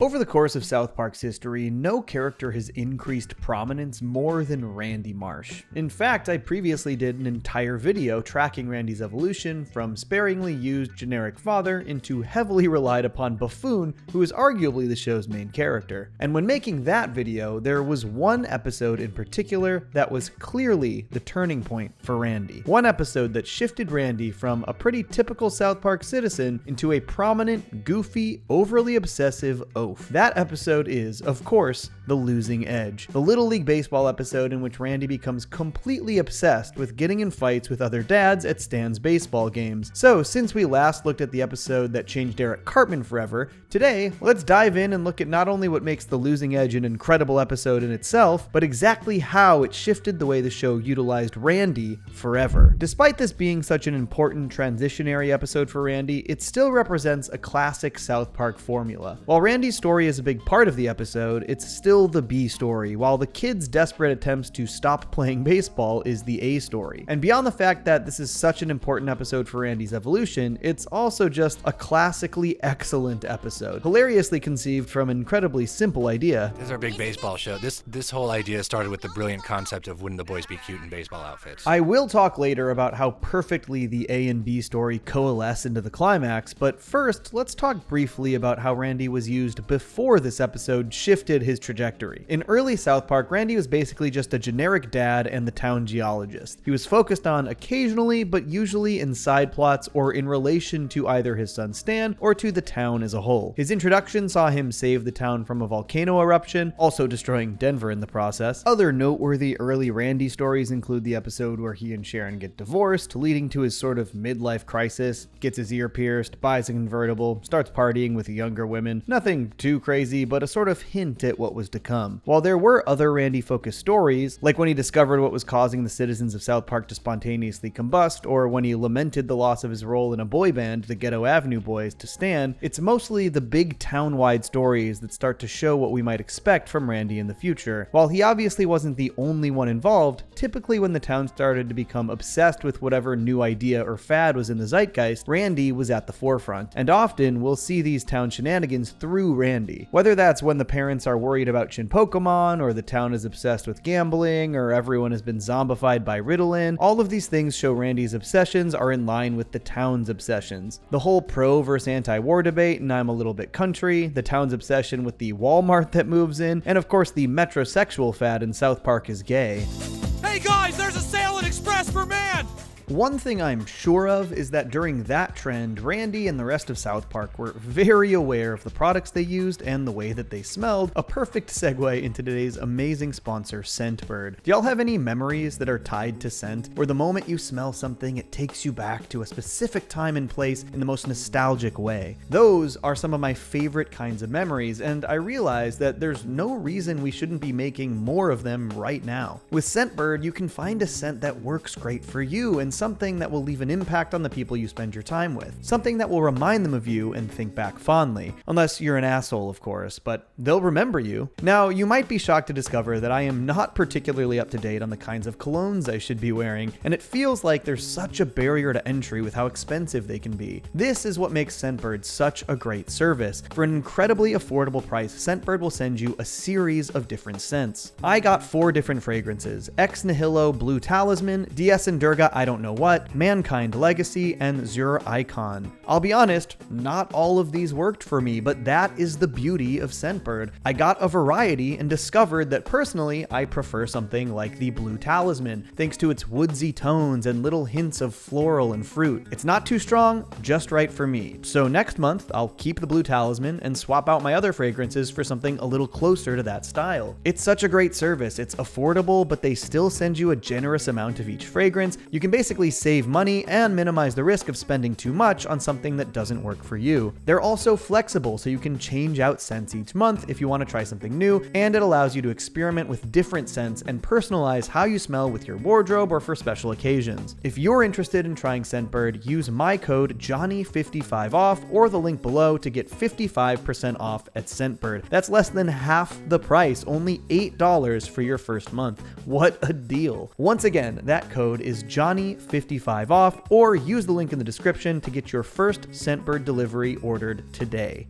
Over the course of South Park's history, no character has increased prominence more than Randy Marsh. In fact, I previously did an entire video tracking Randy's evolution from sparingly used generic father into heavily relied upon buffoon, who is arguably the show's main character. And when making that video, there was one episode in particular that was clearly the turning point for Randy. One episode that shifted Randy from a pretty typical South Park citizen into a prominent, goofy, overly obsessive oaf. That episode is, of course, The Losing Edge, the Little League Baseball episode in which Randy becomes completely obsessed with getting in fights with other dads at Stan's baseball games. So, since we last looked at the episode that changed Eric Cartman forever, today, let's dive in and look at not only what makes The Losing Edge an incredible episode in itself, but exactly how it shifted the way the show utilized Randy forever. Despite this being such an important transitionary episode for Randy, it still represents a classic South Park formula. While Randy's story is a big part of the episode, it's still the B story, while the kids' desperate attempts to stop playing baseball is the A story. And beyond the fact that this is such an important episode for Randy's evolution, it's also just a classically excellent episode, hilariously conceived from an incredibly simple idea. This is our big baseball show. This whole idea started with the brilliant concept of wouldn't the boys be cute in baseball outfits. I will talk later about how perfectly the A and B story coalesce into the climax, but first, let's talk briefly about how Randy was used before this episode shifted his trajectory. In early South Park, Randy was basically just a generic dad and the town geologist. He was focused on occasionally, but usually in side plots or in relation to either his son Stan or to the town as a whole. His introduction saw him save the town from a volcano eruption, also destroying Denver in the process. Other noteworthy early Randy stories include the episode where he and Sharon get divorced, leading to his sort of midlife crisis, gets his ear pierced, buys a convertible, starts partying with younger women. Nothing too crazy, but a sort of hint at what was to come. While there were other Randy-focused stories, like when he discovered what was causing the citizens of South Park to spontaneously combust, or when he lamented the loss of his role in a boy band, the Ghetto Avenue Boys, to Stan, it's mostly the big town-wide stories that start to show what we might expect from Randy in the future. While he obviously wasn't the only one involved, typically when the town started to become obsessed with whatever new idea or fad was in the zeitgeist, Randy was at the forefront. And often, we'll see these town shenanigans through Randy. Whether that's when the parents are worried about Shin Pokemon, or the town is obsessed with gambling, or everyone has been zombified by Ritalin, all of these things show Randy's obsessions are in line with the town's obsessions. The whole pro versus anti-war debate, and I'm a little bit country, the town's obsession with the Walmart that moves in, and of course the metrosexual fad in South Park is gay. Hey guys, there's a sale at Express for Man! One thing I'm sure of is that during that trend, Randy and the rest of South Park were very aware of the products they used and the way that they smelled, a perfect segue into today's amazing sponsor, Scentbird. Do y'all have any memories that are tied to scent, where the moment you smell something, it takes you back to a specific time and place in the most nostalgic way? Those are some of my favorite kinds of memories, and I realize that there's no reason we shouldn't be making more of them right now. With Scentbird, you can find a scent that works great for you and something that will leave an impact on the people you spend your time with. Something that will remind them of you and think back fondly. Unless you're an asshole, of course, but they'll remember you. Now, you might be shocked to discover that I am not particularly up to date on the kinds of colognes I should be wearing, and it feels like there's such a barrier to entry with how expensive they can be. This is what makes Scentbird such a great service. For an incredibly affordable price, Scentbird will send you a series of different scents. I got 4 different fragrances: Ex Nihilo Blue Talisman, DS and Durga I Don't Know What, Mankind Legacy, and Zur Icon. I'll be honest, not all of these worked for me, but that is the beauty of Scentbird. I got a variety and discovered that personally, I prefer something like the Blue Talisman, thanks to its woodsy tones and little hints of floral and fruit. It's not too strong, just right for me. So next month, I'll keep the Blue Talisman and swap out my other fragrances for something a little closer to that style. It's such a great service. It's affordable, but they still send you a generous amount of each fragrance. You can basically save money and minimize the risk of spending too much on something that doesn't work for you. They're also flexible, so you can change out scents each month if you want to try something new, and it allows you to experiment with different scents and personalize how you smell with your wardrobe or for special occasions. If you're interested in trying Scentbird, use my code Johnny55OFF or the link below to get 55% off at Scentbird. That's less than half the price, only $8 for your first month. What a deal. Once again, that code is Johnny55OFF, or use the link in the description to get your first Scentbird delivery ordered today.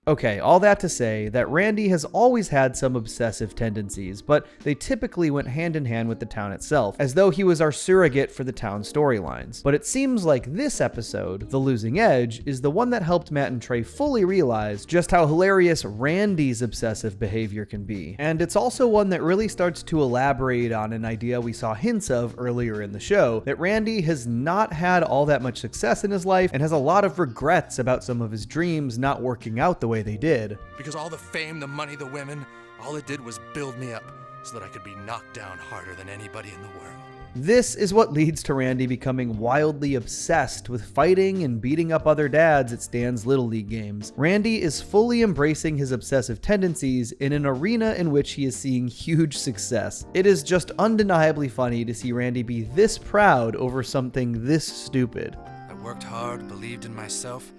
Okay, all that to say that Randy has always had some obsessive tendencies, but they typically went hand in hand with the town itself, as though he was our surrogate for the town's storylines. But it seems like this episode, The Losing Edge, is the one that helped Matt and Trey fully realize just how hilarious Randy's obsessive behavior can be. And it's also one that really starts to elaborate on an idea we saw hints of earlier in the show, that Randy has not had all that much success in his life and has a lot of regrets about some of his dreams not working out the way they did. Because all the fame, the money, the women, all it did was build me up so that I could be knocked down harder than anybody in the world. This is what leads to Randy becoming wildly obsessed with fighting and beating up other dads at Stan's Little League games. Randy is fully embracing his obsessive tendencies in an arena in which he is seeing huge success. It is just undeniably funny to see Randy be this proud over something this stupid. I worked hard, believed in myself,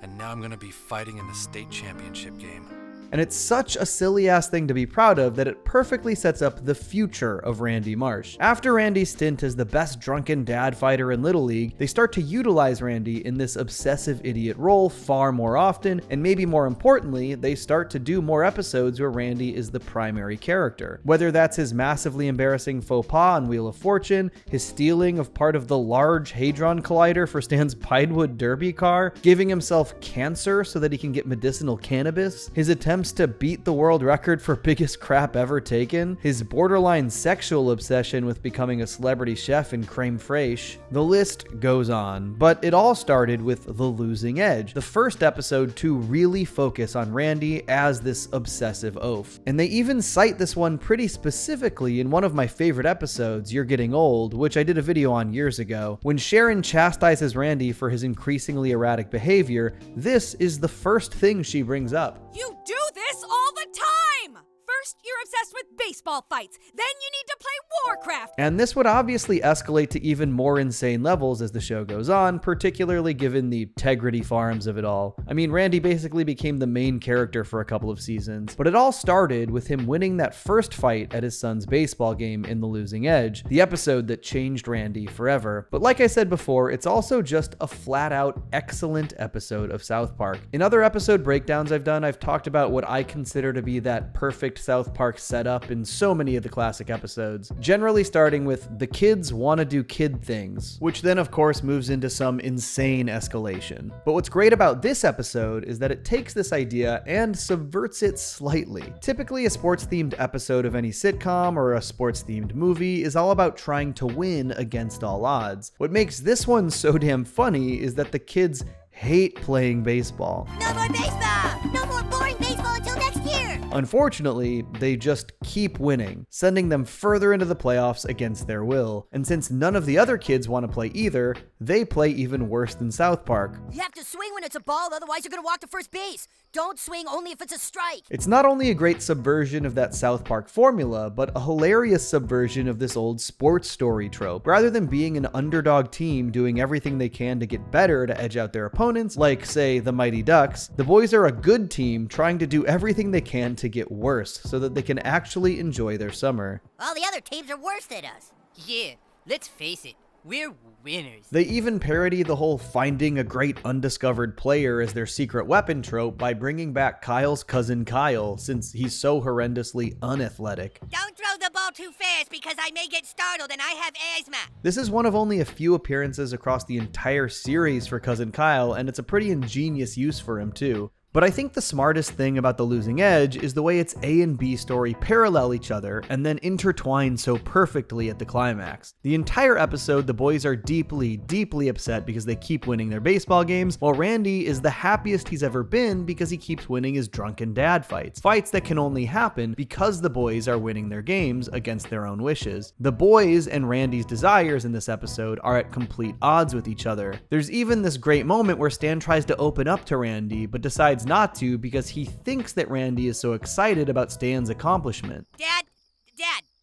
and now I'm gonna be fighting in the state championship game. And it's such a silly ass thing to be proud of that it perfectly sets up the future of Randy Marsh. After Randy's stint as the best drunken dad fighter in Little League, they start to utilize Randy in this obsessive idiot role far more often, and maybe more importantly, they start to do more episodes where Randy is the primary character. Whether that's his massively embarrassing faux pas on Wheel of Fortune, his stealing of part of the Large Hadron Collider for Stan's Pinewood Derby car, giving himself cancer so that he can get medicinal cannabis, his attempts to beat the world record for biggest crap ever taken, his borderline sexual obsession with becoming a celebrity chef in creme fraiche. The list goes on, but it all started with The Losing Edge, the first episode to really focus on Randy as this obsessive oaf. And they even cite this one pretty specifically in one of my favorite episodes, You're Getting Old, which I did a video on years ago. When Sharon chastises Randy for his increasingly erratic behavior, this is the first thing she brings up. You do this all the time! First, you're obsessed with baseball fights. Then you need to play Warcraft. And this would obviously escalate to even more insane levels as the show goes on, particularly given the integrity farms of it all. I mean, Randy basically became the main character for a couple of seasons, but it all started with him winning that first fight at his son's baseball game in The Losing Edge, the episode that changed Randy forever. But like I said before, it's also just a flat out excellent episode of South Park. In other episode breakdowns I've done, I've talked about what I consider to be that perfect South Park setup in so many of the classic episodes, generally starting with the kids want to do kid things, which then of course moves into some insane escalation. But what's great about this episode is that it takes this idea and subverts it slightly. Typically a sports-themed episode of any sitcom or a sports-themed movie is all about trying to win against all odds. What makes this one so damn funny is that the kids hate playing baseball. No more baseball! No more boring baseball until next year! Unfortunately, they just keep winning, sending them further into the playoffs against their will. And since none of the other kids want to play either, they play even worse than South Park. You have to swing when it's a ball, otherwise you're gonna walk to first base. Don't swing only if it's a strike. It's not only a great subversion of that South Park formula, but a hilarious subversion of this old sports story trope. Rather than being an underdog team doing everything they can to get better to edge out their opponents, like, say, the Mighty Ducks, the boys are a good team trying to do everything they can to get worse so that they can actually enjoy their summer. All the other teams are worse than us. Yeah, let's face it, we're winners. They even parody the whole finding a great undiscovered player as their secret weapon trope by bringing back Kyle's cousin Kyle, since he's so horrendously unathletic. Don't throw the ball too fast because I may get startled and I have asthma. This is one of only a few appearances across the entire series for cousin Kyle, and it's a pretty ingenious use for him too. But I think the smartest thing about The Losing Edge is the way its A and B story parallel each other and then intertwine so perfectly at the climax. The entire episode, the boys are deeply, deeply upset because they keep winning their baseball games, while Randy is the happiest he's ever been because he keeps winning his drunken dad fights. Fights that can only happen because the boys are winning their games against their own wishes. The boys and Randy's desires in this episode are at complete odds with each other. There's even this great moment where Stan tries to open up to Randy, but decides not to because he thinks that Randy is so excited about Stan's accomplishment. Dad,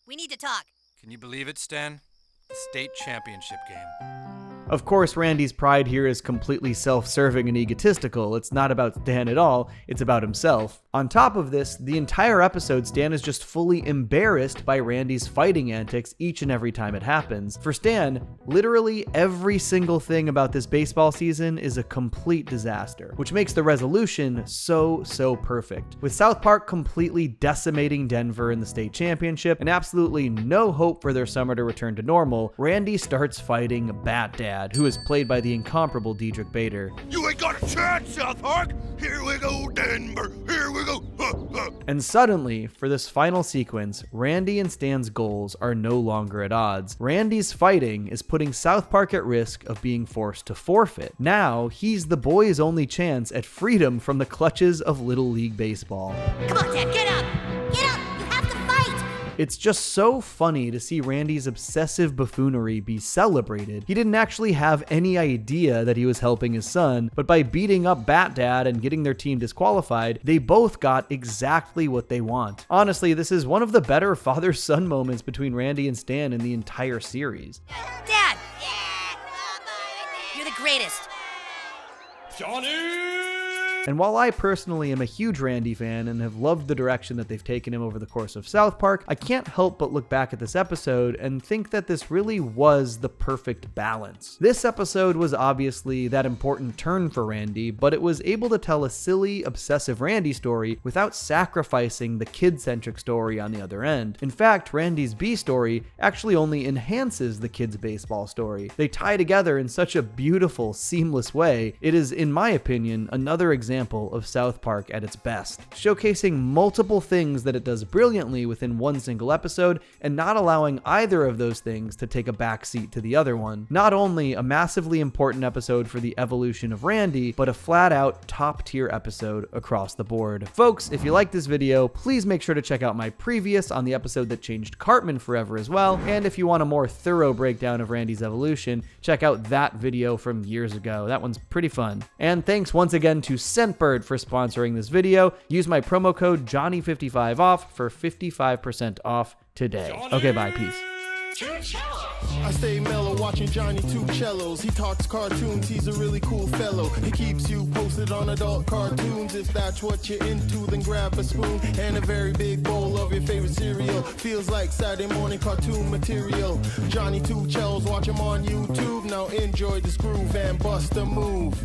we need to talk. Can you believe it, Stan? The state championship game. Of course, Randy's pride here is completely self-serving and egotistical. It's not about Stan at all, it's about himself. On top of this, the entire episode, Stan is just fully embarrassed by Randy's fighting antics each and every time it happens. For Stan, literally every single thing about this baseball season is a complete disaster, which makes the resolution so perfect. With South Park completely decimating Denver in the state championship and absolutely no hope for their summer to return to normal, Randy starts fighting Bat Dad, who is played by the incomparable Diedrich Bader. You ain't got a chance, South Park! Here we go, Denver! Here we go! And suddenly, for this final sequence, Randy and Stan's goals are no longer at odds. Randy's fighting is putting South Park at risk of being forced to forfeit. Now, he's the boys' only chance at freedom from the clutches of Little League Baseball. Come on, Dad, get up! Get up! You have to fight! It's just so funny to see Randy's obsessive buffoonery be celebrated. He didn't actually have any idea that he was helping his son, but by beating up Bat Dad and getting their team disqualified, they both got exactly what they want. Honestly, this is one of the better father-son moments between Randy and Stan in the entire series. Dad! You're the greatest. And while I personally am a huge Randy fan and have loved the direction that they've taken him over the course of South Park, I can't help but look back at this episode and think that this really was the perfect balance. This episode was obviously that important turn for Randy, but it was able to tell a silly, obsessive Randy story without sacrificing the kid-centric story on the other end. In fact, Randy's B story actually only enhances the kids' baseball story. They tie together in such a beautiful, seamless way. It is, in my opinion, another example of South Park at its best, showcasing multiple things that it does brilliantly within one single episode and not allowing either of those things to take a backseat to the other one. Not only a massively important episode for the evolution of Randy, but a flat-out top-tier episode across the board. Folks, if you like this video, please make sure to check out my previous on the episode that changed Cartman forever as well, and if you want a more thorough breakdown of Randy's evolution, check out that video from years ago. That one's pretty fun. And thanks once again to Scentbird for sponsoring this video. Use my promo code Johnny55 off for 55% off today. Okay, bye, peace. I stay mellow watching Johnny Two Cellos. He talks cartoons, he's a really cool fellow. He keeps you posted on adult cartoons. If that's what you're into, then grab a spoon and a very big bowl of your favorite cereal. Feels like Saturday morning cartoon material. Johnny Two Cellos, watch him on YouTube. Now enjoy this groove and bust a move.